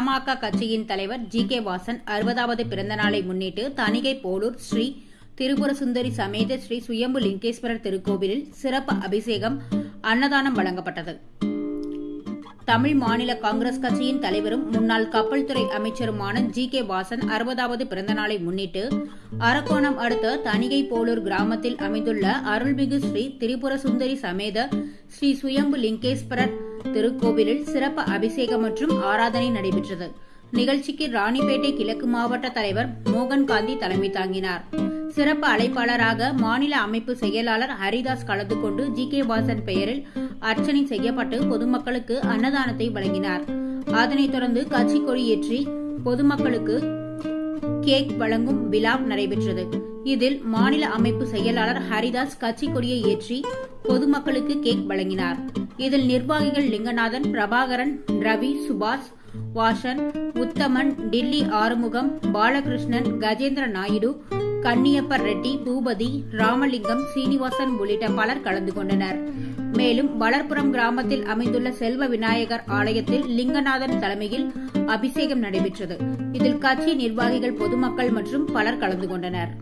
பாமக கட்சியின் தலைவர் ஜி.கே. வாசன் 60வது பிறந்த நாளை முன்னிட்டு தணிகை போலூர் ஸ்ரீ திரிபுரசுந்தரி சமேத ஸ்ரீ சுயம்பு லிங்கேஸ்வரர் திருக்கோவிலில் சிறப்பு அபிஷேகம், அன்னதானம் வழங்கப்பட்டது. தமிழ் மாநில காங்கிரஸ் கட்சியின் தலைவரும் முன்னாள் கப்பல் துறை அமைச்சருமான ஜி.கே. வாசன் 60வது பிறந்த நாளை முன்னிட்டு அரக்கோணம் அடுத்த தணிகை போலூர் கிராமத்தில் அமைந்துள்ள அருள்மிகு ஸ்ரீ திரிபுரசுந்தரி சமேத ஸ்ரீ சுயம்பு லிங்கேஸ்வரர் திருக்கோவிலில் சிறப்பு அபிஷேகம் மற்றும் ஆராதனை நடைபெற்றது. நிகழ்ச்சிக்கு ராணிப்பேட்டை கிழக்கு மாவட்ட தலைவர் மோகன் காந்தி தலைமை தாங்கினார். சிறப்பு அழைப்பாளராக மாநில அமைப்பு செயலாளர் ஹரிதாஸ் கலந்து கொண்டு ஜி.கே. வாசன் பெயரில் அர்ச்சனை செய்யப்பட்டு பொதுமக்களுக்கு அன்னதானத்தை வழங்கினார். அதனைத் தொடர்ந்து கட்சி கொடியேற்றி பொதுமக்களுக்கு கேக் வழங்கும் விழா நடைபெற்றது. இதில் மாநில அமைப்பு செயலாளர் ஹரிதாஸ் கட்சி கொடியை ஏற்றி பொதுமக்களுக்கு கேக் வழங்கினார். இதில் நிர்வாகிகள் லிங்கநாதன், பிரபாகரன், ரவி, சுபாஷ், வாசன், உத்தமன், டில்லி ஆறுமுகம், பாலகிருஷ்ணன், கஜேந்திர நாயுடு, கன்னியப்பர் ரெட்டி, பூபதி, ராமலிங்கம், சீனிவாசன் உள்ளிட்ட பலர் கலந்து கொண்டனர். மேலும் வளர்ப்புறம் கிராமத்தில் அமைந்துள்ள செல்வ விநாயகர் ஆலயத்தில் லிங்கநாதன் தலைமையில் அபிஷேகம் நடைபெற்றது. இதில் கட்சி நிர்வாகிகள், பொதுமக்கள் மற்றும் பலர் கலந்து கொண்டனர்.